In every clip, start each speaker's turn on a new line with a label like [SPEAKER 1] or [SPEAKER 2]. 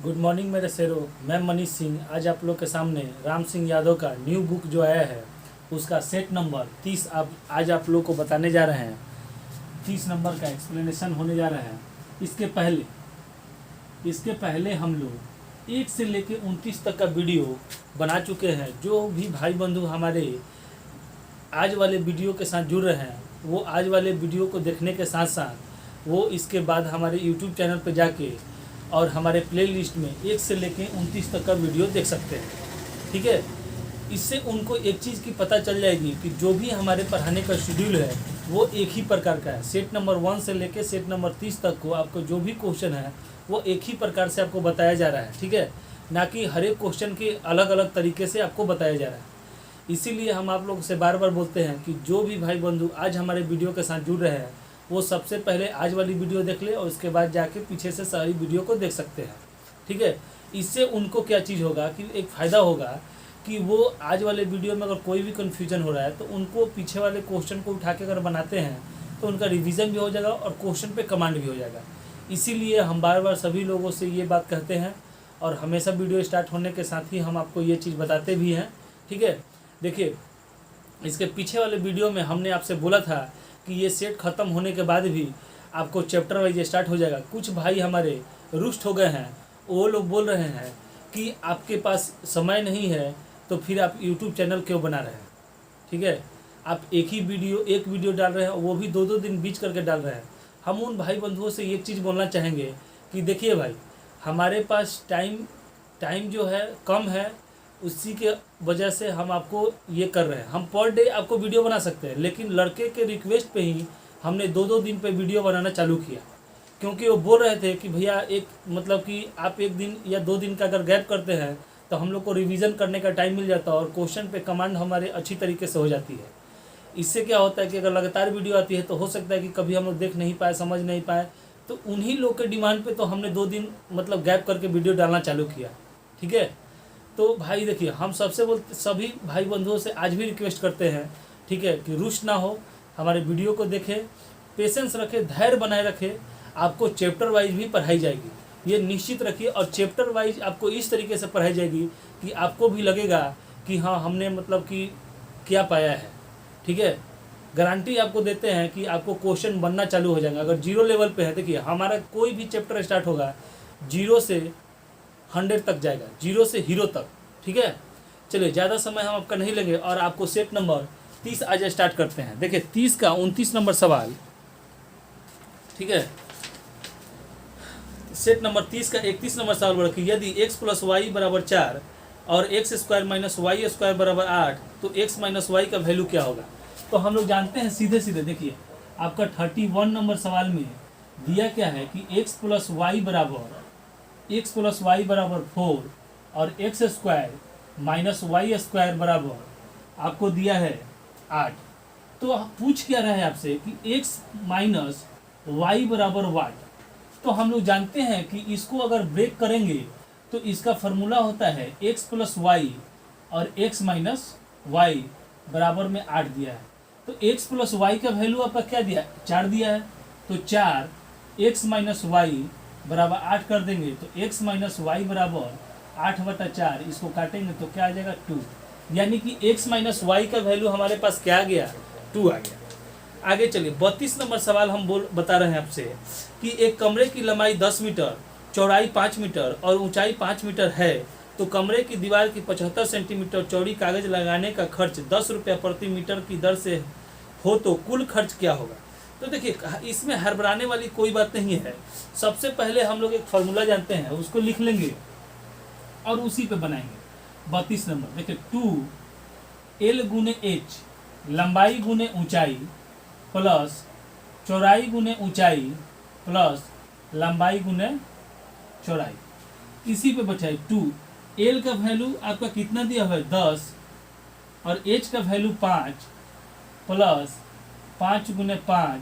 [SPEAKER 1] Good morning मेरे शेरों। मैं मनीष सिंह आज आप लोग के सामने राम सिंह यादव का न्यू बुक जो आया है उसका सेट नंबर 30 आज आप लोग को बताने जा रहे हैं। 30 नंबर का एक्सप्लेनेशन होने जा रहा है। इसके पहले हम लोग 1 से लेके 29 तक का वीडियो बना चुके हैं। जो भी भाई बंधु हमारे आज वाले वीडियो के साथ जुड़ रहे हैं वो आज वाले वीडियो को देखने के साथ साथ वो इसके बाद हमारे यूट्यूब चैनल पर जाके और हमारे प्लेलिस्ट में 1 से लेके 29 तक का वीडियो देख सकते हैं। ठीक है, इससे उनको एक चीज़ की पता चल जाएगी कि जो भी हमारे पढ़ाने का शेड्यूल है वो एक ही प्रकार का है। सेट नंबर 1 से लेके सेट नंबर 30 तक को आपको जो भी क्वेश्चन है वो एक ही प्रकार से आपको बताया जा रहा है। ठीक है, ना कि हर एक क्वेश्चन के अलग अलग तरीके से आपको बताया जा रहा है। इसीलिए हम आप लोग से बार बार बोलते हैं कि जो भी भाई बंधु आज हमारे वीडियो के साथ जुड़ रहे हैं वो सबसे पहले आज वाली वीडियो देख ले और उसके बाद जाके पीछे से सारी वीडियो को देख सकते हैं। ठीक है, इससे उनको क्या चीज़ होगा कि एक फ़ायदा होगा कि वो आज वाले वीडियो में अगर कोई भी कन्फ्यूजन हो रहा है तो उनको पीछे वाले क्वेश्चन को उठा के अगर बनाते हैं तो उनका रिवीजन भी हो जाएगा और क्वेश्चन पे कमांड भी हो जाएगा। इसीलिए हम बार बार सभी लोगों से ये बात कहते हैं और हमेशा वीडियो स्टार्ट होने के साथ ही हम आपको ये चीज़ बताते भी हैं। ठीक है, देखिए इसके पीछे वाले वीडियो में हमने आपसे बोला था कि ये सेट ख़त्म होने के बाद भी आपको चैप्टर वाइज स्टार्ट हो जाएगा। कुछ भाई हमारे रुष्ट हो गए हैं, वो लोग बोल रहे हैं कि आपके पास समय नहीं है तो फिर आप यूट्यूब चैनल क्यों बना रहे हैं। ठीक है, आप एक वीडियो डाल रहे हैं, वो भी 2-2 दिन बीच करके डाल रहे हैं। हम उन भाई बंधुओं से एक चीज़ बोलना चाहेंगे कि देखिए भाई, हमारे पास टाइम जो है कम है, उसी के वजह से हम आपको ये कर रहे हैं। हम पर डे आपको वीडियो बना सकते हैं, लेकिन लड़के के रिक्वेस्ट पे ही हमने 2-2 दिन पे वीडियो बनाना चालू किया, क्योंकि वो बोल रहे थे कि भैया एक मतलब कि आप 1 दिन या 2 दिन का अगर गैप करते हैं तो हम लोग को रिवीजन करने का टाइम मिल जाता है और क्वेश्चन पे कमांड हमारे अच्छी तरीके से हो जाती है। इससे क्या होता है कि अगर लगातार वीडियो आती है तो हो सकता है कि कभी हम लोग देख नहीं पाए, समझ नहीं पाए, तो उन्हीं लोग के डिमांड पे तो हमने 2 दिन मतलब गैप करके वीडियो डालना चालू किया। ठीक है, तो भाई देखिए हम सभी भाई बंधुओं से आज भी रिक्वेस्ट करते हैं, ठीक है, कि रुष्ट ना हो, हमारे वीडियो को देखें, पेशेंस रखें, धैर्य बनाए रखें। आपको चैप्टर वाइज भी पढ़ाई जाएगी, ये निश्चित रखिए। और चैप्टर वाइज आपको इस तरीके से पढ़ाई जाएगी कि आपको भी लगेगा कि हाँ हमने मतलब कि क्या पाया है। ठीक है, गारंटी आपको देते हैं कि आपको क्वेश्चन बनना चालू हो जाएगा। अगर 0 लेवल पे है, देखिए हमारा कोई भी चैप्टर स्टार्ट होगा 0 से 100 तक जाएगा, 0 से हीरो तक। ठीक है, चलिए ज़्यादा समय हम आपका नहीं लेंगे और आपको सेट नंबर 30 आज स्टार्ट करते हैं। देखिए 30 का 29 नंबर सवाल। ठीक है, सेट नंबर 30 का 31 नंबर सवाल बोला कि यदि x + y = 4 और x² - y² = 8 तो x - y का वैल्यू क्या होगा। तो हम लोग जानते हैं सीधे सीधे, देखिए आपका 31 नंबर सवाल में दिया क्या है कि x + y = 4 और x² - y² बराबर आपको दिया है 8। तो पूछ क्या रहा है आपसे कि x - y = वाट। तो हम लोग जानते हैं कि इसको अगर ब्रेक करेंगे तो इसका फॉर्मूला होता है x + y और x - y बराबर में 8 दिया है। तो x + y का वैल्यू आपका क्या दिया है, 4 दिया है। तो 4 x - y बराबर 8 कर देंगे तो x - y बराबर 8/4, इसको काटेंगे तो क्या आ जाएगा 2। यानी कि x - y का वैल्यू हमारे पास क्या आ गया, 2 आ गया। आगे चलिए 32 नंबर सवाल हम बता रहे हैं आपसे कि एक कमरे की लंबाई 10 मीटर, चौड़ाई 5 मीटर और ऊंचाई 5 मीटर है, तो कमरे की दीवार की 75 सेंटीमीटर चौड़ी कागज लगाने का खर्च 10 रुपया प्रति मीटर की दर से हो तो कुल खर्च क्या होगा। तो देखिए इसमें हड़बड़ाने वाली कोई बात नहीं है। सबसे पहले हम लोग एक फार्मूला जानते हैं, उसको लिख लेंगे और उसी पे बनाएंगे। 32 नंबर देखिए 2L × H, लंबाई गुने ऊंचाई प्लस चौड़ाई गुने ऊंचाई प्लस लंबाई गुने चौड़ाई, इसी पे बचा है 2। L का वैल्यू आपका कितना दिया हुआ है 10 और H का वैल्यू 5 प्लस 5 × 5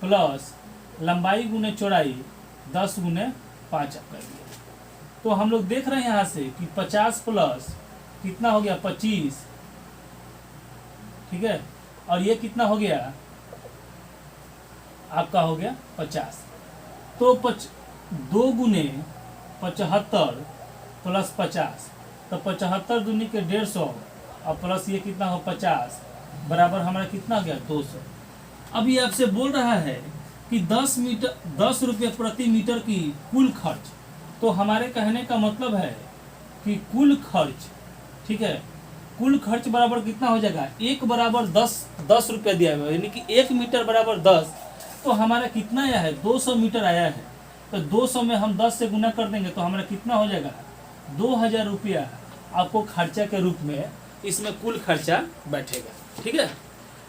[SPEAKER 1] प्लस लंबाई गुने चौड़ाई 10 × 5 आपका दिया। तो हम लोग देख रहे हैं यहाँ से कि 50 प्लस कितना हो गया 25। ठीक है, और ये कितना हो गया आपका, हो गया 50। तो 2 × 75 प्लस 50, तो 75 दूनी के 150 और प्लस ये कितना हो 50 बराबर हमारा कितना हो गया 200। अब ये आपसे बोल रहा है कि 10 रुपये प्रति मीटर की कुल खर्च, तो हमारे कहने का मतलब है कि कुल खर्च, ठीक है, कुल खर्च बराबर कितना हो जाएगा, 1 बराबर 10 रुपया दिया हुआ है, यानी कि 1 मीटर बराबर 10, तो हमारा कितना आया है 200 मीटर आया है, तो 200 में हम 10 से गुना कर देंगे तो हमारा कितना हो जाएगा 2000 रुपया आपको खर्चा के रूप में इसमें कुल खर्चा बैठेगा। ठीक है,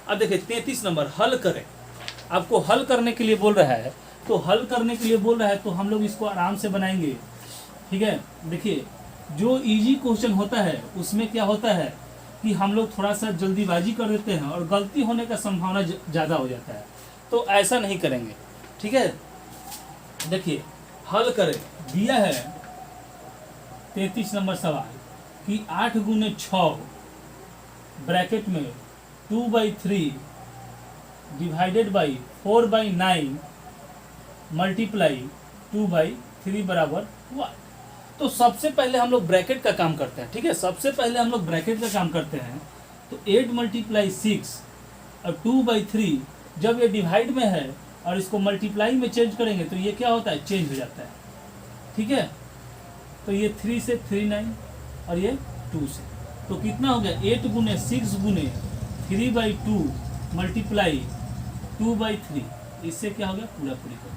[SPEAKER 1] अब देखिए 33 नंबर हल करें। आपको हल करने के लिए बोल रहा है, तो हल करने के लिए बोल रहा है तो हम लोग इसको आराम से बनाएंगे। ठीक है, देखिए जो इजी क्वेश्चन होता है उसमें क्या होता है कि हम लोग थोड़ा सा जल्दीबाजी कर देते हैं और गलती होने का संभावना ज़्यादा हो जाता है, तो ऐसा नहीं करेंगे। ठीक है, देखिए हल करें, दिया है 33 नंबर सवाल कि 8 गुने 6 ब्रैकेट में 2/3 डिवाइडेड बाई 4/9 मल्टीप्लाई 2/3 बराबर 1। तो सबसे पहले हम लोग ब्रैकेट का काम करते हैं। ठीक है, सबसे पहले हम लोग ब्रैकेट का काम करते हैं, तो 8 × 6 और 2/3 जब ये डिवाइड में है और इसको मल्टीप्लाई में चेंज करेंगे तो ये क्या होता है, चेंज हो जाता है। ठीक है, तो ये 3 से 3 9 और ये 2 से, तो कितना हो गया 8 गुने 6 गुने 3/2 मल्टीप्लाई 2/3, इससे क्या हो गया पूरा पूरी कर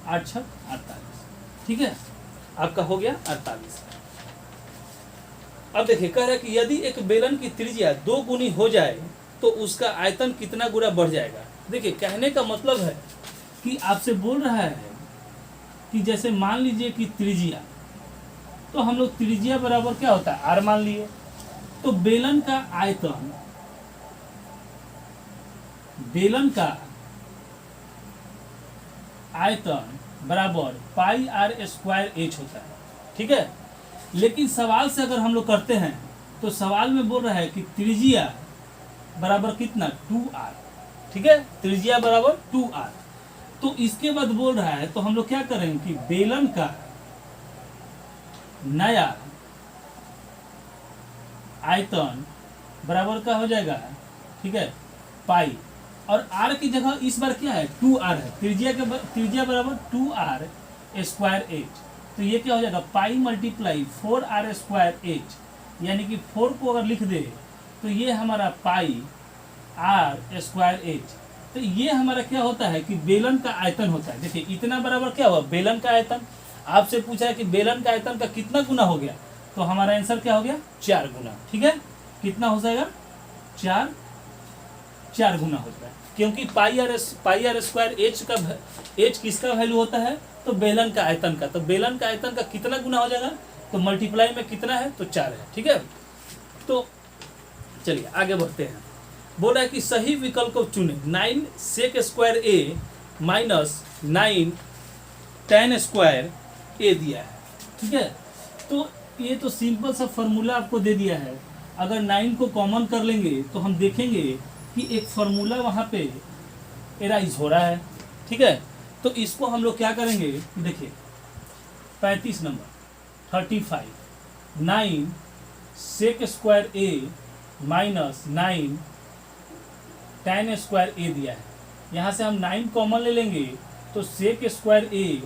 [SPEAKER 1] 8 6 48। ठीक है, आपका हो गया 48। अब देखिए कह रहा है कि यदि एक बेलन की त्रिज्या 2 गुनी हो जाए तो उसका आयतन कितना गुना बढ़ जाएगा। देखिए कहने का मतलब है कि आपसे बोल रहा है कि जैसे मान लीजिए कि त्रिज्या, तो हम लोग त्रिज्या बराबर क्या होता है r मान लिए, तो बेलन का आयतन, बेलन का आयतन बराबर πr² h होता है। ठीक है, लेकिन सवाल से अगर हम लोग करते हैं तो सवाल में बोल रहा है कि त्रिज्या बराबर कितना 2r। ठीक है, त्रिज्या बराबर 2r, तो इसके बाद बोल रहा है तो हम लोग क्या करेंगे कि बेलन का नया आयतन बराबर का हो जाएगा, ठीक है, पाई, और r की जगह इस बार क्या है 2r है, त्रिज्या बराबर 2r² h, तो ये क्या हो जाएगा पाई मल्टीप्लाई 4r² h, यानी कि 4 को अगर लिख दे तो ये हमारा पाई r² h, तो ये हमारा क्या होता है कि बेलन का आयतन होता है। देखिए इतना बराबर क्या हुआ बेलन का आयतन, आपसे पूछा है कि बेलन का आयतन का कितना गुना हो गया, तो हमारा आंसर क्या हो गया 4 गुना। ठीक है, कितना हो जाएगा 4 गुना हो जाएगा, क्योंकि πr² h का h किसका वैल्यू होता है, तो बेलन का आयतन का, तो बेलन का आयतन का कितना गुना हो जाएगा, तो मल्टीप्लाई में कितना है तो 4 है। ठीक है, तो चलिए आगे बढ़ते हैं। बोल रहा है कि सही विकल्प को चुने, 9 sec² a minus 9 tan² a दिया है। ठीक है, तो ये तो सिंपल सा फॉर्मूला आपको दे दिया है, अगर 9 को कॉमन कर लेंगे तो हम देखेंगे कि एक फॉर्मूला वहाँ पे एराइज हो रहा है। ठीक है, तो इसको हम लोग क्या करेंगे, देखिए 35 number 35 9 sec² a minus 9 tan² a दिया है, यहाँ से हम 9 कॉमन ले लेंगे तो sec² a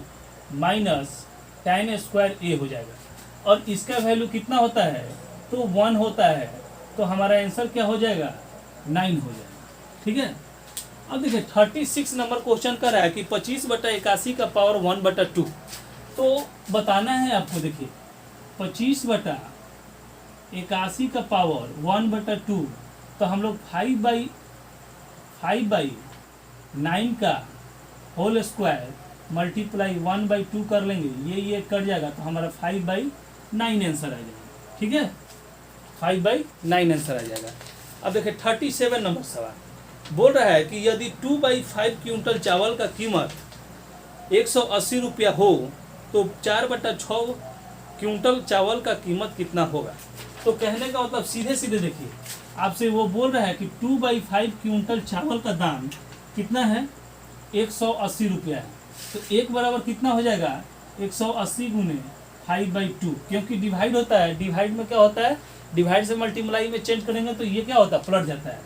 [SPEAKER 1] minus tan² a हो जाएगा, और इसका वैल्यू कितना होता है तो 1 होता है, तो हमारा आंसर क्या हो जाएगा 9 हो जाएगा। ठीक है, अब देखिए 36 नंबर क्वेश्चन कर रहा है कि 25/81 का पावर 1/2, तो बताना है आपको। देखिए 25/81 का पावर 1/2, तो हम लोग 5/9 का होल स्क्वायर मल्टीप्लाई 1/2 कर लेंगे, ये कट जाएगा तो हमारा 5/9 आंसर आ जाएगा। ठीक है, 5/9 आंसर आ जाएगा। अब देखिए 37 नंबर सवाल बोल रहा है कि यदि 2/5 क्विंटल चावल का कीमत 180 रुपया हो तो 4/6 क्विंटल चावल का कीमत कितना होगा। तो कहने का मतलब सीधे सीधे देखिए आपसे वो बोल रहा है कि 2/5 क्विंटल चावल का दाम कितना है 180 रुपया है, तो एक बराबर कितना हो जाएगा 180 गुने 5/2, क्योंकि डिवाइड होता है, डिवाइड में क्या होता है, डिवाइड से मल्टीप्लाई में चेंज करेंगे तो ये क्या होता है, पलट जाता है।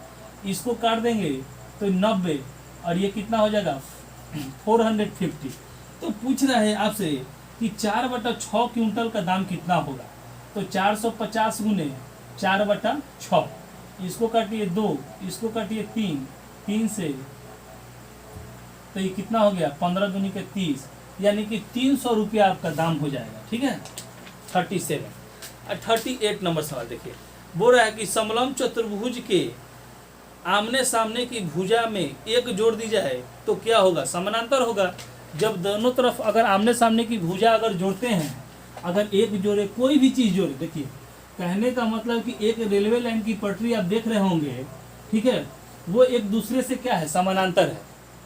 [SPEAKER 1] इसको काट देंगे तो 90, और ये कितना हो जाएगा 450। तो पूछ रहा है आपसे कि 4/6 क्विंटल का दाम कितना होगा। तो 450 गुने 4/6, इसको काटिए 2, इसको काटिए 3, 3 से, तो ये कितना हो गया 15 दूनी के 30, यानी कि 300 रुपया आपका दाम हो जाएगा। ठीक है, 37। 38 नंबर सवाल देखिए, बोल रहा है कि समलंब चतुर्भुज के आमने सामने की भुजा में एक जोड़ दी जाए तो क्या होगा, समानांतर होगा। जब दोनों तरफ अगर आमने सामने की भुजा अगर जोड़ते हैं, अगर एक जोड़े, कोई भी चीज़ जोड़े, देखिए कहने का मतलब कि एक रेलवे लाइन की पटरी आप देख रहे होंगे, ठीक है, वो एक दूसरे से क्या है, समानांतर है।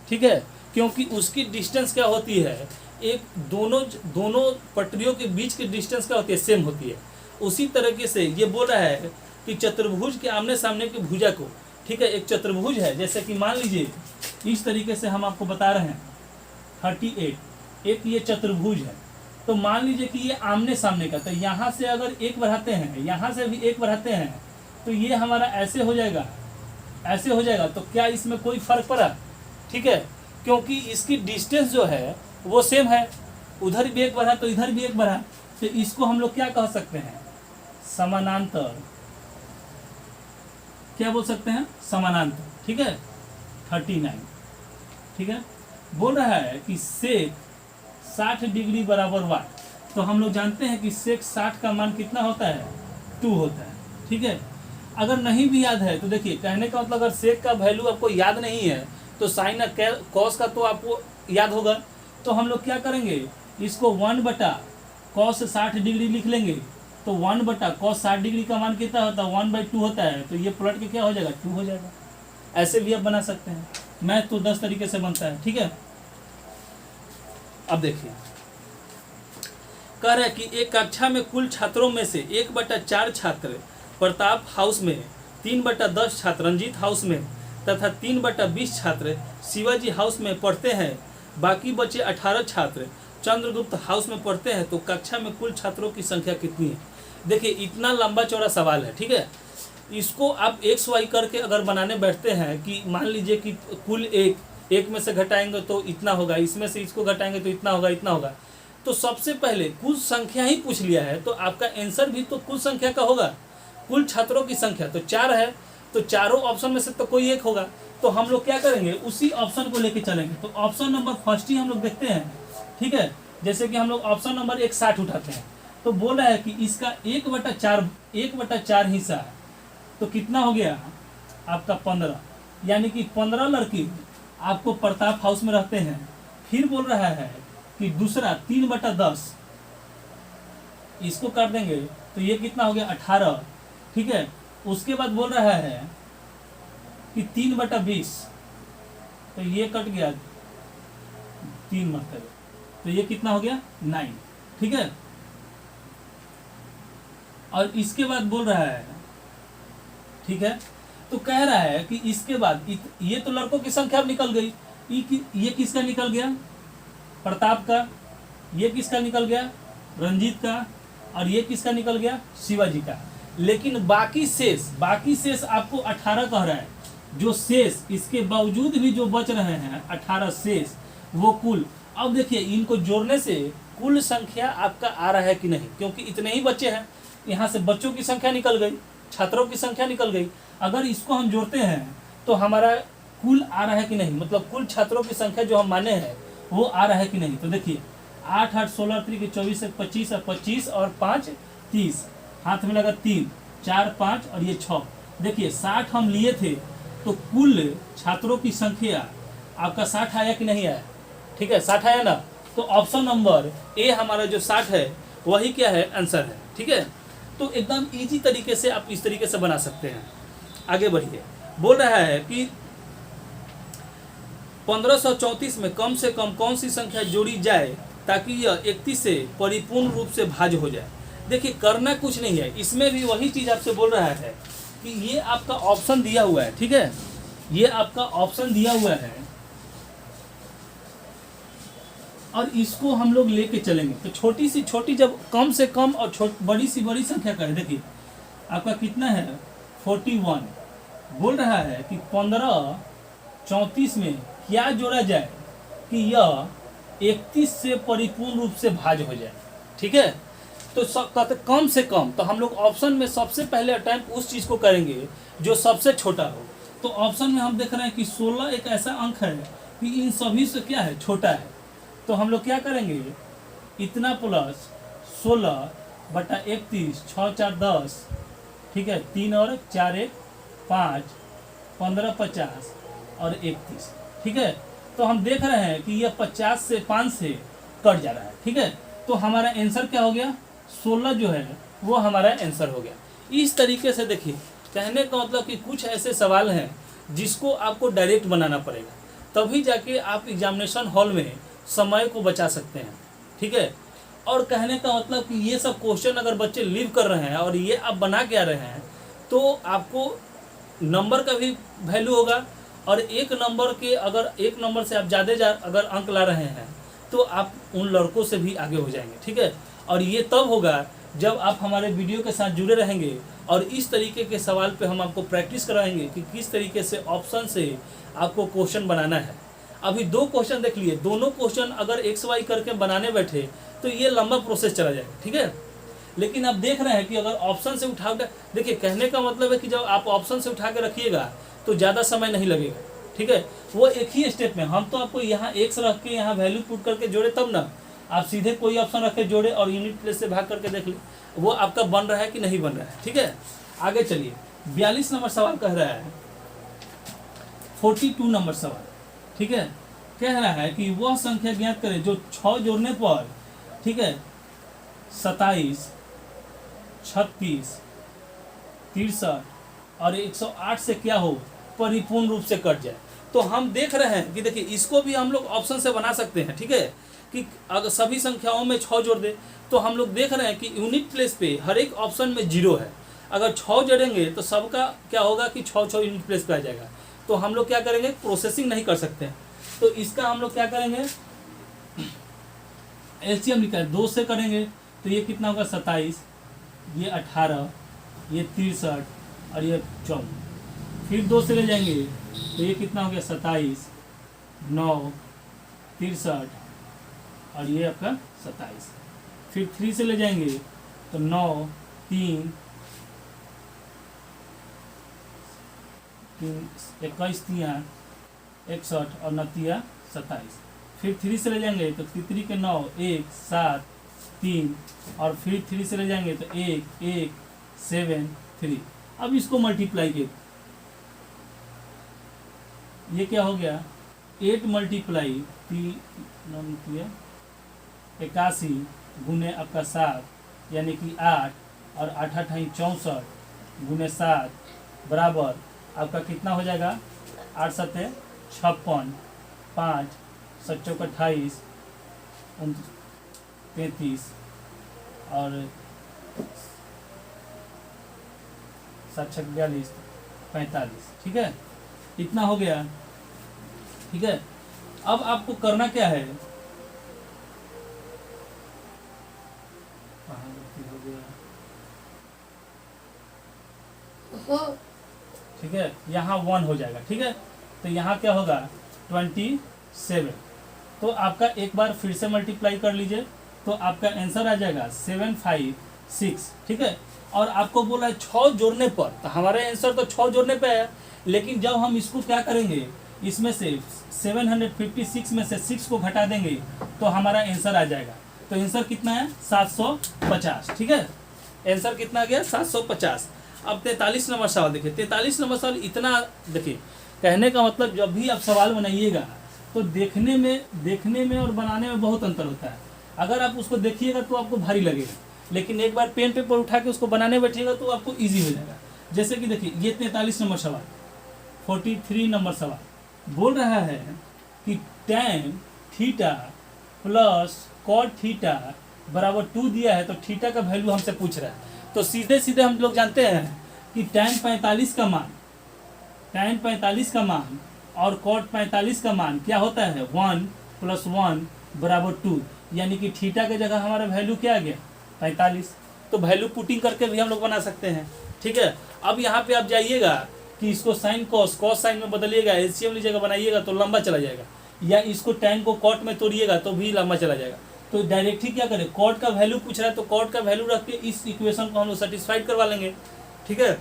[SPEAKER 1] ठीक है, क्योंकि उसकी डिस्टेंस क्या होती है, एक दोनों पटरियों के बीच की डिस्टेंस क्या होती है, सेम होती है। उसी तरीके से ये बोल रहा है कि चतुर्भुज के आमने सामने की भुजा को, ठीक है, एक चतुर्भुज है, जैसे कि मान लीजिए इस तरीके से हम आपको बता रहे हैं 38, एक ये चतुर्भुज है, तो मान लीजिए कि ये आमने सामने का, तो यहाँ से अगर एक बढ़ाते हैं, यहाँ से भी एक बढ़ाते हैं, तो ये हमारा ऐसे हो जाएगा, ऐसे हो जाएगा। तो क्या इसमें कोई फर्क पड़ा, ठीक है, क्योंकि इसकी डिस्टेंस जो है वो सेम है, उधर भी एक बढ़ा तो इधर भी एक बढ़ा, तो इसको हम लोग क्या कह सकते हैं, समानांतर, क्या बोल सकते हैं, समानांतर। ठीक है, 39। ठीक है, बोल रहा है कि सेक 60 डिग्री बराबर वाट, तो हम लोग जानते हैं कि सेक 60 का मान कितना होता है, 2 होता है। ठीक है, अगर नहीं भी याद है तो देखिए, कहने का मतलब अगर सेक का वैल्यू आपको याद नहीं है तो साइन कॉस का तो आपको याद होगा। तो हम लोग क्या करेंगे, इसको 1/cos 60 डिग्री लिख लेंगे, तो 1/cos 60 डिग्री का मान कितना होता है, 1/2 होता है, तो ये पलट के क्या हो जाएगा, 2 हो जाएगा। ऐसे भी आप बना सकते हैं, मैथ तो 10 तरीके से बनता है। ठीक है, अब देखिए कह रहा है कि एक कक्षा में कुल छात्रों में से 1/4 छात्र प्रताप हाउस में, 3/10 छात्र रंजीत हाउस में तथा 3/20 छात्र शिवाजी हाउस में पढ़ते हैं, बाकी बचे 18 छात्र चंद्रगुप्त हाउस में पढ़ते हैं, तो कक्षा में कुल छात्रों की संख्या कितनी है। देखिए इतना लंबा चौड़ा सवाल है। ठीक है, इसको आप XY करके अगर बनाने बैठते हैं कि मान लीजिए कि कुल एक में से घटाएंगे तो इतना होगा, इसमें से इसको घटाएंगे तो इतना होगा, इतना होगा, तो सबसे पहले कुल संख्या ही पूछ लिया है, तो आपका आंसर भी तो कुल संख्या का होगा। कुल छात्रों की संख्या तो 4 है, तो चारों ऑप्शन में से तो कोई एक होगा, तो हम लोग क्या करेंगे, उसी ऑप्शन को लेके चलेंगे। तो ऑप्शन नंबर फर्स्ट ही हम लोग देखते हैं। ठीक है, जैसे कि हम लोग ऑप्शन नंबर 60 उठाते हैं, तो बोल रहा है कि इसका 1/4 हिस्सा है, तो कितना हो गया आपका 15, यानी कि 15 लड़की आपको प्रताप हाउस में रहते हैं। फिर बोल रहा है कि दूसरा 3/10, इसको काट देंगे तो ये कितना हो गया 18। ठीक है, उसके बाद बोल रहा है कि 3/20, तो ये कट गया 3 मरतबे, तो ये कितना हो गया 9। ठीक है, और इसके बाद बोल रहा है, ठीक है, तो कह रहा है कि इसके बाद ये तो लड़कों की संख्या निकल गई, ये किसका निकल गया, प्रताप का, ये किसका निकल गया, रंजीत का, और ये किसका निकल गया, शिवाजी का। लेकिन बाकी शेष आपको 18 कह रहा है। जो शेष इसके बावजूद भी जो बच रहे हैं 18 शेष, वो कुल, अब देखिए इनको जोड़ने से कुल संख्या आपका आ रहा है कि नहीं, क्योंकि इतने ही बच्चे हैं, यहाँ से बच्चों की संख्या निकल गई, छात्रों की संख्या निकल गई। अगर इसको हम जोड़ते हैं तो हमारा कुल आ रहा है कि नहीं, मतलब कुल छात्रों की संख्या जो हम माने हैं वो आ रहा है कि नहीं। तो देखिए 8 8 16 3 24 25 और 25 और 5 30, हाथ में लगा 3 4 5 और ये 6। देखिए 60 हम लिए थे, तो कुल छात्रों की संख्या आपका 60 आया कि नहीं आया। ठीक है, 60 आया ना, तो ऑप्शन नंबर ए हमारा जो 60 है वही क्या है, आंसर है। ठीक है, तो एकदम इजी तरीके से आप इस तरीके से बना सकते हैं। आगे बढ़िए, बोल रहा है कि 1534 में कम से कम कौन सी संख्या जोड़ी जाए ताकि यह 31 से परिपूर्ण रूप से भाज्य हो जाए। देखिए करना कुछ नहीं है, इसमें भी वही चीज़ आपसे बोल रहा है कि ये आपका ऑप्शन दिया हुआ है। ठीक है, ये आपका ऑप्शन दिया हुआ है, और इसको हम लोग लेके चलेंगे। तो छोटी सी छोटी जब कम से कम और बड़ी सी बड़ी संख्या का है, देखिए आपका कितना है 41, बोल रहा है कि 15 34 में क्या जोड़ा जाए कि यह 31 से परिपूर्ण रूप से भाज्य हो जाए। ठीक है, तो कहते कम से कम, तो हम लोग ऑप्शन में सबसे पहले अटेम्प्ट उस चीज़ को करेंगे जो सबसे छोटा हो। तो ऑप्शन में हम देख रहे हैं कि 16 एक ऐसा अंक है कि इन सभी से क्या है, छोटा है। तो हम लोग क्या करेंगे, इतना प्लस 16 बटा 31, 6 4 10, ठीक है, 3 और 4 1 5, 15 50 और 31। ठीक है, तो हम देख रहे हैं कि यह 50 से 5 से कट जा रहा है। ठीक है, तो हमारा आंसर क्या हो गया, 16 जो है वो हमारा आंसर हो गया। इस तरीके से देखिए, कहने का मतलब कि कुछ ऐसे सवाल हैं जिसको आपको डायरेक्ट बनाना पड़ेगा, तभी जाके आप एग्जामिनेशन हॉल में समय को बचा सकते हैं। ठीक है, और कहने का मतलब कि ये सब क्वेश्चन अगर बच्चे लीव कर रहे हैं और ये आप बना के आ रहे हैं तो आपको नंबर का भी वैल्यू होगा, और एक नंबर के अगर एक नंबर से आप ज़्यादा अगर अंक ला रहे हैं तो आप उन लड़कों से भी आगे हो जाएंगे। ठीक है, और ये तब होगा जब आप हमारे वीडियो के साथ जुड़े रहेंगे और इस तरीके के सवाल पे हम आपको प्रैक्टिस कराएंगे कि किस तरीके से ऑप्शन से आपको क्वेश्चन बनाना है। अभी 2 क्वेश्चन देख लिए, दोनों क्वेश्चन अगर XY करके बनाने बैठे तो ये लंबा प्रोसेस चला जाएगा। ठीक है, लेकिन आप देख रहे हैं कि अगर ऑप्शन से उठा कर, देखिए कहने का मतलब है कि जब आप ऑप्शन से उठा के रखिएगा तो ज़्यादा समय नहीं लगेगा। ठीक है, वो एक ही स्टेप में, हम तो आपको यहाँ एक्स रख के यहाँ वैल्यू पुट करके जोड़े तब ना, आप सीधे कोई ऑप्शन रख के जोड़े और यूनिट प्लेस से भाग करके देख ले वो आपका बन रहा है कि नहीं बन रहा है। ठीक है, आगे चलिए, 42 नंबर सवाल कह रहा है, 42 नंबर सवाल। ठीक है, कह रहा है कि वह संख्या ज्ञात करें जो 6 जोड़ने पर, ठीक है, 27, 36, 63 और 108 से क्या हो, परिपूर्ण रूप से कट जाए। तो हम देख रहे हैं कि देखिए इसको भी हम लोग ऑप्शन से बना सकते हैं। ठीक है, कि अगर सभी संख्याओं में 6 जोड़ दे तो हम लोग देख रहे हैं कि यूनिट प्लेस पे हर एक ऑप्शन में 0 है। अगर 6 जोड़ेंगे तो सबका क्या होगा कि 6 यूनिट प्लेस पे आ जाएगा। तो हम लोग क्या करेंगे, प्रोसेसिंग नहीं कर सकते हैं, तो इसका हम लोग क्या करेंगे, एलसीएम निकाल 2 से करेंगे तो ये कितना होगा 27, ये 18, ये 63 और ये 54। फिर 2 से ले जाएंगे तो ये कितना हो गया 27, 9, 63 और ये आपका 27। फिर 3 से ले जाएंगे तो 9, 3, 21 तिया 61 और 9 27। फिर 3 से ले जाएंगे तो 3 के 9, 1, 7, 3 और फिर 3 से ले जाएंगे तो 1, 1, 7, 3। अब इसको मल्टीप्लाई के, ये क्या हो गया 8 मल्टीप्लाई 81 गुने आपका 7 यानी कि 8 और 8 8 64 गुने 7 बराबर आपका कितना हो जाएगा 8 7 56, 5 7 चौक 28, 33 और 7 6 42 45। ठीक है, इतना हो गया। ठीक है, अब आपको करना क्या है, ठीक है, यहाँ 1 हो जाएगा। ठीक है, तो यहाँ क्या होगा 27। तो आपका एक बार फिर से मल्टीप्लाई कर लीजिए तो आपका आंसर आ जाएगा 756। ठीक है, और आपको बोला है 6 जोड़ने पर, तो हमारा आंसर तो 6 जोड़ने पे है, लेकिन जब हम इसको क्या करेंगे, इसमें से 756 में से 6 को घटा देंगे तो हमारा आंसर आ जाएगा। तो आंसर कितना है 750। ठीक है, आंसर कितना आ गया 750। अब 43 नंबर सवाल देखिए, 43 नंबर सवाल इतना, देखिए कहने का मतलब जब भी आप सवाल बनाइएगा तो देखने में और बनाने में बहुत अंतर होता है। अगर आप उसको देखिएगा तो आपको भारी लगेगा, लेकिन एक बार पेन पेपर उठा के उसको बनाने बैठिएगा तो आपको ईजी हो जाएगा। जैसे कि देखिए ये 43 नंबर सवाल, 43 नंबर सवाल बोल रहा है कि tan theta plus cot theta बराबर 2 दिया है, तो थीटा का वैल्यू हमसे पूछ रहा है। तो सीधे सीधे हम लोग जानते हैं कि tan 45 का मान और कॉट 45 का मान क्या होता है 1 + 1 बराबर 2, यानी कि थीटा के जगह हमारा वैल्यू क्या आ गया 45। तो वैल्यू पुटिंग करके भी हम लोग बना सकते हैं। ठीक है, अब यहाँ पे आप जाइएगा कि इसको साइन कॉस, कॉस साइन में बदलिएगा, एलसीएम लीजिएगा बनाइएगा तो लंबा चला जाएगा, या इसको टैन को कॉट में तोड़िएगा तो भी लंबा चला जाएगा। तो डायरेक्ट ही क्या करें, कॉट का वैल्यू पूछ रहा है तो कॉट का वैल्यू रख के इस इक्वेशन को हम लोग सेटिस्फाइड करवा लेंगे। ठीक है,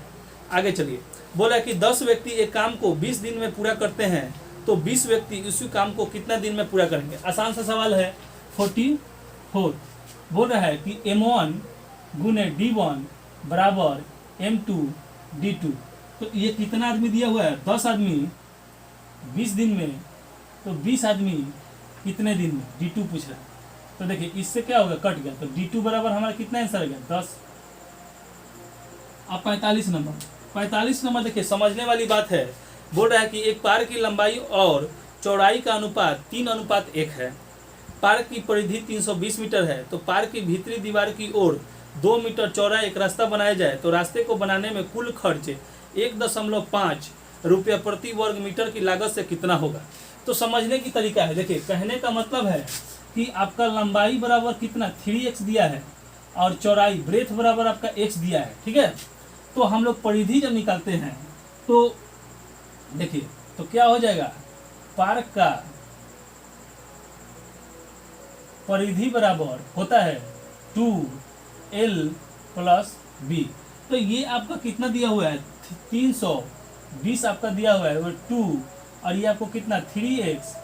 [SPEAKER 1] आगे चलिए। बोला कि 10 व्यक्ति एक काम को 20 दिन में पूरा करते हैं, तो 20 व्यक्ति उसी काम को कितना दिन में पूरा करेंगे। आसान सा सवाल है। 44 बोल रहा है कि M1 गुने D1 बराबर M2 D2। तो ये कितना आदमी दिया हुआ है, 10 आदमी 20 दिन में, तो 20 आदमी कितने दिन में, D2 पूछ रहा है। तो देखिए इससे क्या होगा, कट गया, तो D2 बराबर हमारा कितना आंसर आ गया 10। अब 45 नंबर देखिए, समझने वाली बात है। बोल रहा है कि एक पार्क की लंबाई और चौड़ाई का अनुपात 3:1 है। पार्क की परिधि 320 मीटर है, तो पार्क की भीतरी दीवार की ओर 2 मीटर चौड़ा एक रास्ता बनाया जाए तो रास्ते को बनाने में कुल खर्च 1.5 रुपया प्रति वर्ग मीटर की लागत से कितना होगा। तो समझने की तरीका है, देखिए कहने का मतलब है कि आपका लंबाई बराबर कितना 3x दिया है और चौड़ाई ब्रेथ बराबर आपका x दिया है। ठीक है, तो हम लोग परिधि जब निकालते हैं तो देखिए तो क्या हो जाएगा, पार्क का परिधि बराबर होता है 2l + b। तो ये आपका कितना दिया हुआ है 320 आपका दिया हुआ है, वो 2 और ये आपको कितना 3x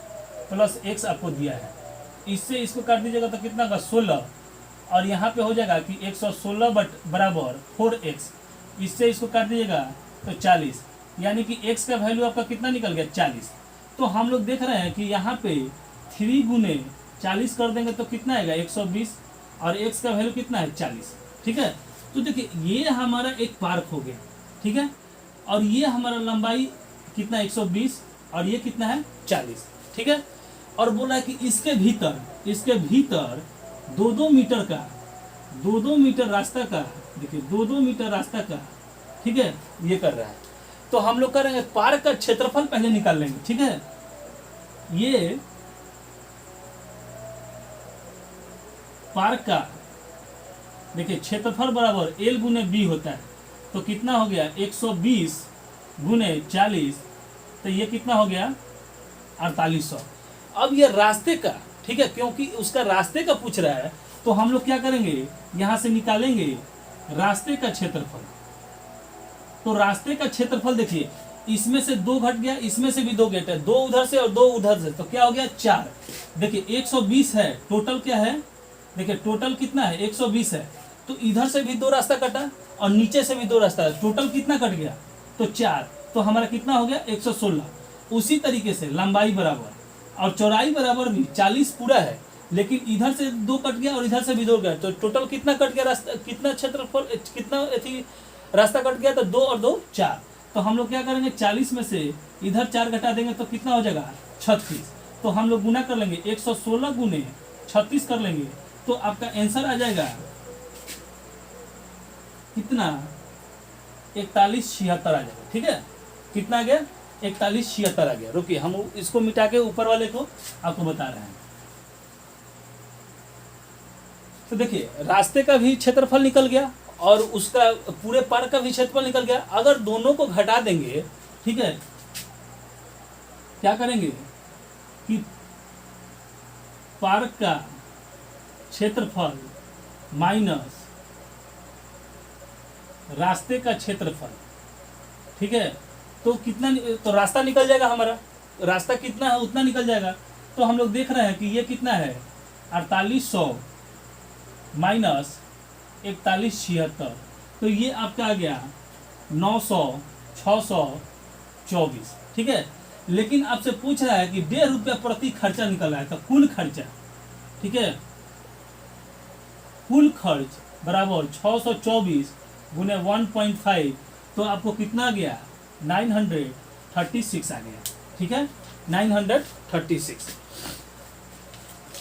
[SPEAKER 1] + x आपको दिया है। इससे इसको काट दीजिएगा तो कितना का 16, और यहाँ पे हो जाएगा कि 116 बराबर 4x। इससे इसको काट दीजिएगा तो 40, यानी कि x का वैल्यू आपका कितना निकल गया 40। तो हम लोग देख रहे हैं कि यहाँ पे 3 गुने 40 कर देंगे तो कितना आएगा 120, और x का वैल्यू कितना है 40। ठीक है, तो देखिए ये हमारा एक पार्क हो गया। ठीक है, और ये हमारा लंबाई कितना 120 और ये कितना है 40। ठीक है, और बोला है कि इसके भीतर 2-2 मीटर का 2-2 मीटर रास्ता का, देखिए 2-2 मीटर रास्ता का, ठीक है, ये कर रहा है। तो हम लोग करेंगे पार्क का क्षेत्रफल पहले निकाल लेंगे। ठीक है, ये पार्क का देखिए क्षेत्रफल बराबर l गुने b होता है, तो कितना हो गया 120 गुने 40, तो ये कितना हो गया 4800। अब ये रास्ते का, ठीक है, क्योंकि उसका रास्ते का पूछ रहा है तो हम लोग क्या करेंगे, यहाँ से निकालेंगे रास्ते का क्षेत्रफल। तो रास्ते का क्षेत्रफल देखिए, इसमें से 2 घट गया, इसमें से भी 2 घटा, 2 उधर से और 2 उधर से, तो क्या हो गया 4। देखिए 120 है, टोटल क्या है, देखिए टोटल कितना है 120 है, तो इधर से भी 2 रास्ता कटा और नीचे से भी 2 रास्ता, टोटल कितना कट गया तो 4, तो हमारा कितना हो गया 116। उसी तरीके से लंबाई बराबर और चौड़ाई बराबर भी 40 पूरा है, लेकिन इधर से 2 कट गया और इधर से भी 2 गया, तो टोटल कितना कट गया रास्ता, कितना क्षेत्रफल, कितना रास्ता कट गया, तो 2 और 2 4। तो हम लोग क्या करेंगे 40 में से इधर 4 घटा देंगे तो कितना हो जाएगा 36। तो हम लोग गुना कर लेंगे 116 गुने 36 कर लेंगे, तो आपका आंसर आ जाएगा कितना 4176 आ जाएगा। ठीक है, कितना आ गया 4176 आ गया। रुकिए हम इसको मिटा के ऊपर वाले को आपको बता रहे हैं। तो देखिए रास्ते का भी क्षेत्रफल निकल गया और उसका पूरे पार्क का भी क्षेत्रफल निकल गया। अगर दोनों को घटा देंगे, ठीक है, क्या करेंगे कि पार्क का क्षेत्रफल माइनस रास्ते का क्षेत्रफल, ठीक है, तो कितना, तो रास्ता निकल जाएगा हमारा, रास्ता कितना है उतना निकल जाएगा। तो हम लोग देख रहे हैं कि ये कितना है 4800 माइनस 4176, तो ये आपका आ गया 900 624। ठीक है, लेकिन आपसे पूछ रहा है कि 1.5 रुपया प्रति खर्चा निकल रहा है, तो कुल खर्चा, ठीक है, कुल खर्च बराबर 624 गुने 1.5, तो आपको कितना गया 936 आ गया। ठीक है, 936।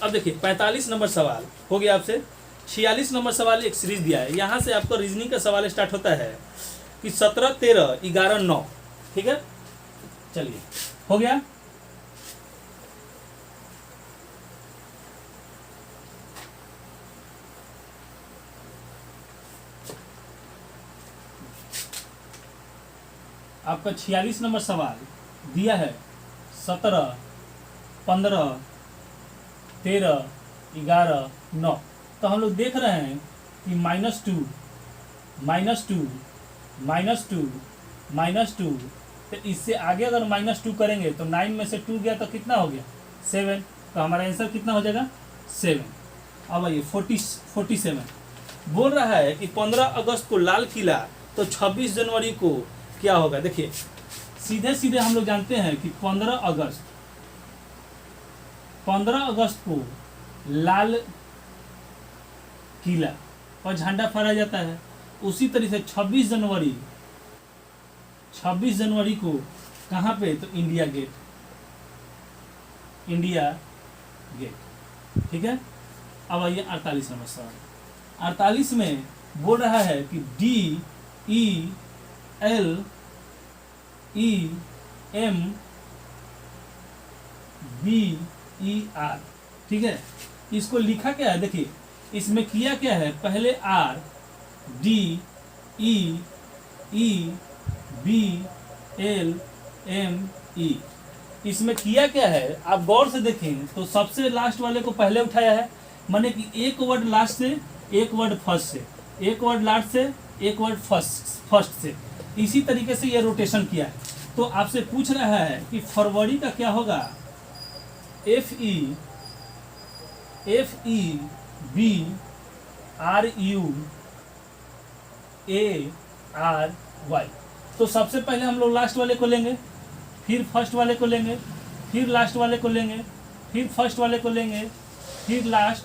[SPEAKER 1] अब देखिए 45 नंबर सवाल हो गया आपसे। 46 नंबर सवाल एक सीरीज दिया है, यहाँ से आपको रीजनिंग का सवाल स्टार्ट होता है कि 17 13 11 9। ठीक है, चलिए हो गया। आपका 46 नंबर सवाल दिया है 17, 15, 13, 11, 9। तो हम लोग देख रहे हैं कि -2, -2, -2, -2, तो इससे आगे अगर -2 करेंगे तो 9 में से 2 गया तो कितना हो गया 7। तो हमारा आंसर कितना हो जाएगा 7। अब आइए 47 बोल रहा है कि 15 अगस्त को लाल किला, तो 26 जनवरी को क्या होगा। देखिए सीधे सीधे हम लोग जानते हैं कि 15 अगस्त को लाल किला पर झंडा फहराया जाता है। उसी तरीके से 26 जनवरी को कहाँ पे, तो इंडिया गेट, ठीक है। अब आइए 48 नंबर सवाल। 48 में बोल रहा है कि DELEMBER, ठीक है। इसको लिखा क्या है, देखिए इसमें किया क्या है, पहले RDEEBLME, इसमें किया क्या है, आप गौर से देखें तो सबसे लास्ट वाले को पहले उठाया है, माने कि एक वर्ड लास्ट से, एक वर्ड फर्स्ट से, एक वर्ड लास्ट से, एक वर्ड फर्स्ट से, इसी तरीके से ये रोटेशन किया है। तो आपसे पूछ रहा है कि फरवरी का क्या होगा, FEBRUARY। तो सबसे पहले हम लोग लास्ट वाले को लेंगे, फिर फर्स्ट वाले को लेंगे, फिर लास्ट वाले को लेंगे, फिर फर्स्ट वाले को लेंगे, फिर लास्ट,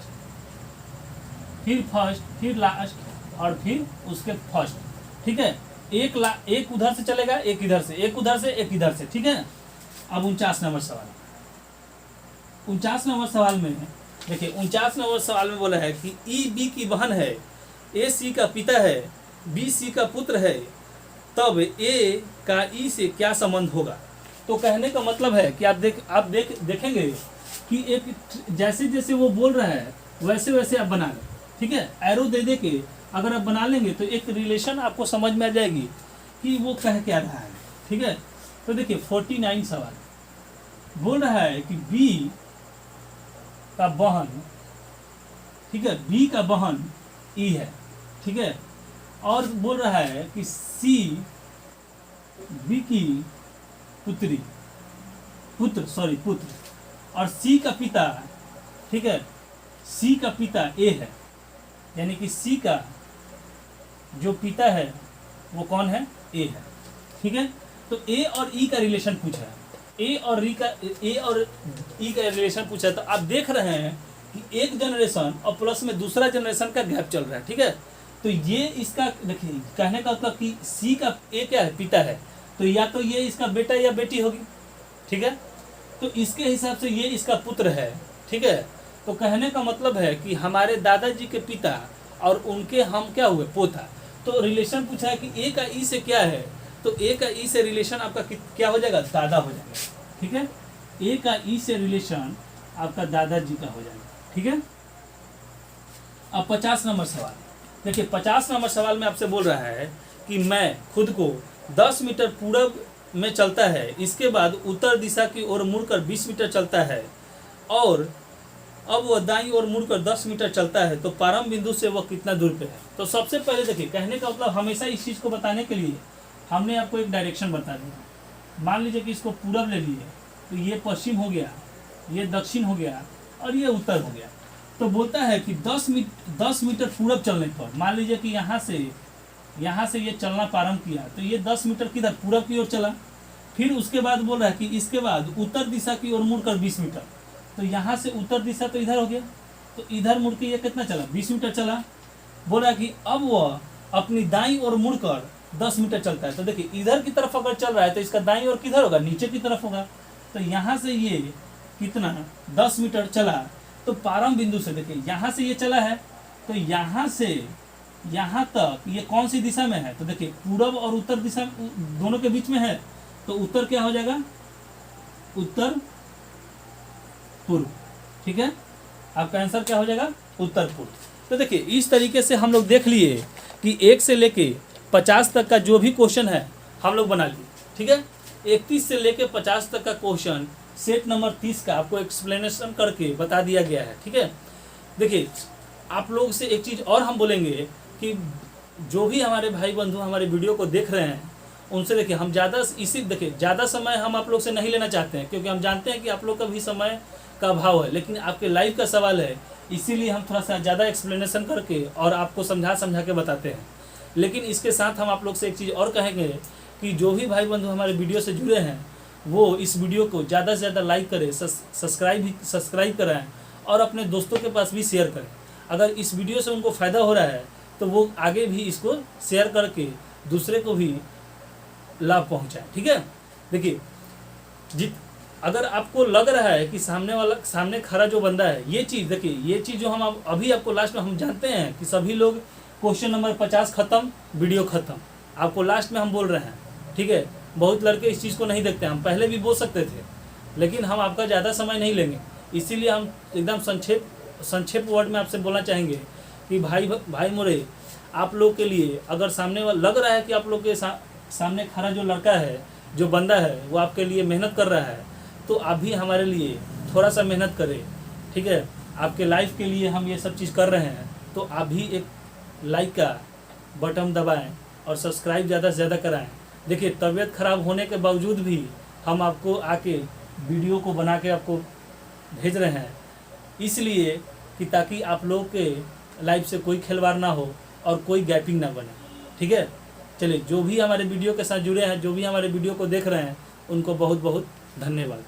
[SPEAKER 1] फिर फर्स्ट, फिर लास्ट और फिर उसके फर्स्ट, ठीक है। एक उधर से चलेगा, एक इधर से, एक उधर से, एक इधर से, ठीक है। अब 49 नंबर सवाल। 49 नंबर सवाल में देखिए, 49 नंबर सवाल में बोला है कि EB की बहन है, AC का पिता है, BC का पुत्र है, तब A का E से क्या संबंध होगा। तो कहने का मतलब है कि आप देखेंगे कि एक जैसे जैसे वो बोल रहा है वैसे वैसे आप बना लें, ठीक है। एरो दे के अगर आप बना लेंगे तो एक रिलेशन आपको समझ में आ जाएगी कि वो कह क्या रहा है, ठीक है। तो देखिए 49 सवाल बोल रहा है कि B का बहन, ठीक है, B का बहन E है, ठीक है। और बोल रहा है कि C B की पुत्र और C का पिता, ठीक है, C का पिता A है, यानी कि C का जो पिता है वो कौन है, A है, ठीक है। तो A और E का रिलेशन पूछा है, A और E का रिलेशन पूछा है। तो आप देख रहे हैं कि एक जनरेशन और प्लस में दूसरा जनरेशन का गैप चल रहा है, ठीक है। तो ये इसका देखिए कहने का मतलब कि C का A क्या है, पिता है, तो या तो ये इसका बेटा या बेटी होगी, ठीक है। तो इसके हिसाब से ये इसका पुत्र है, ठीक है। तो कहने का मतलब है कि हमारे दादाजी के पिता और उनके हम क्या हुए, पोता। तो रिलेशन पूछा है कि A का E से क्या है, तो A का E से रिलेशन आपका क्या हो जाएगा, दादा हो जाएगा, ठीक है। A का E से रिलेशन आपका दादाजी का हो जाएगा, ठीक है। अब 50 नंबर सवाल देखिए, 50 नंबर सवाल में आपसे बोल रहा है कि मैं खुद को 10 मीटर पूरब में चलता है, इसके बाद उत्तर दिशा की ओर मुड़कर 20 मीटर चलता है, और अब वह दाईं ओर मुड़कर 10 मीटर चलता है, तो प्रारंभ बिंदु से वह कितना दूर पे है। तो सबसे पहले देखिए कहने का मतलब हमेशा इस चीज़ को बताने के लिए हमने आपको एक डायरेक्शन बता दिया। मान लीजिए कि इसको पूरब ले लिए, तो ये पश्चिम हो गया, ये दक्षिण हो गया और ये उत्तर हो गया। तो बोलता है कि 10 मीटर पूरब चलने पर, मान लीजिए कि यहाँ से ये चलना प्रारंभ किया, तो ये 10 मीटर किधर, पूरब की ओर चला। फिर उसके बाद बोल रहा है कि इसके बाद उत्तर दिशा की ओर मुड़कर 20 मीटर, तो यहाँ से उत्तर दिशा तो इधर हो गया, तो इधर मुड़ के ये कितना चला, 20 मीटर चला। बोला कि अब वह अपनी दाईं ओर मुड़कर 10 मीटर चलता है। तो देखिए इधर की तरफ अगर चल रहा है तो इसका दाईं ओर किधर होगा, नीचे की तरफ होगा। तो यहाँ से ये कितना 10 मीटर चला, तो प्रारंभ बिंदु से देखिए यहाँ से ये चला है, तो यहाँ से यहाँ तक ये कौन सी दिशा में है, तो देखिए पूरब और उत्तर दिशा दोनों के बीच में है, तो उत्तर क्या हो जाएगा, उत्तर पूर्व, ठीक है। आपका आंसर क्या हो जाएगा, उत्तर पूर्व। तो देखिए इस तरीके से हम लोग देख लिए कि 1 से लेके 50 तक का जो भी क्वेश्चन है हम लोग बना लिए, ठीक है। ठीक है। 31 से लेके 50 तक का क्वेश्चन सेट नंबर 30 का आपको एक्सप्लेनेशन करके बता दिया गया है, ठीक है। देखिए, आप लोग से एक चीज़ और हम बोलेंगे कि जो भी हमारे भाई बंधु हमारे वीडियो को देख रहे हैं उनसे देखिए, हम ज़्यादा समय हम आप लोग से नहीं लेना चाहते हैं, क्योंकि हम जानते हैं कि आप लोग का भी समय का अभाव है, लेकिन आपके लाइफ का सवाल है, इसीलिए हम थोड़ा सा ज़्यादा एक्सप्लेनेशन करके और आपको समझा के बताते हैं। लेकिन इसके साथ हम आप लोग से एक चीज़ और कहेंगे कि जो भी भाई बंधु हमारे वीडियो से जुड़े हैं वो इस वीडियो को ज़्यादा से ज़्यादा लाइक करें, सब्सक्राइब कराएँ और अपने दोस्तों के पास भी शेयर करें। अगर इस वीडियो से उनको फ़ायदा हो रहा है तो वो आगे भी इसको शेयर करके दूसरे को भी लाभ पहुंचाए, ठीक है। देखिए, अगर आपको लग रहा है कि सामने खड़ा जो बंदा है, ये चीज़ देखिए, ये चीज़ जो हम अभी आपको लास्ट में हम जानते हैं कि सभी लोग क्वेश्चन नंबर 50 ख़त्म, वीडियो ख़त्म, आपको लास्ट में हम बोल रहे हैं, ठीक है। बहुत लड़के इस चीज़ को नहीं देखते, हम पहले भी बोल सकते थे, लेकिन हम आपका ज़्यादा समय नहीं लेंगे, इसीलिए हम एकदम संक्षेप वर्ड में आपसे बोलना चाहेंगे कि भाई मोरे, आप लोग के लिए अगर सामने वाला लग रहा है कि आप लोग के सामने खड़ा जो लड़का है, जो बंदा है, वो आपके लिए मेहनत कर रहा है, तो आप भी हमारे लिए थोड़ा सा मेहनत करें, ठीक है। आपके लाइफ के लिए हम ये सब चीज़ कर रहे हैं, तो आप भी एक लाइक का बटन दबाएं और सब्सक्राइब ज़्यादा से ज़्यादा कराएं। देखिए, तबीयत ख़राब होने के बावजूद भी हम आपको आके वीडियो को बना के आपको भेज रहे हैं, इसलिए कि ताकि आप लोग के लाइफ से कोई खिलवाड़ ना हो और कोई गैपिंग ना बने, ठीक है। चलिए, जो भी हमारे वीडियो के साथ जुड़े हैं, जो भी हमारे वीडियो को देख रहे हैं, उनको बहुत बहुत धन्यवाद।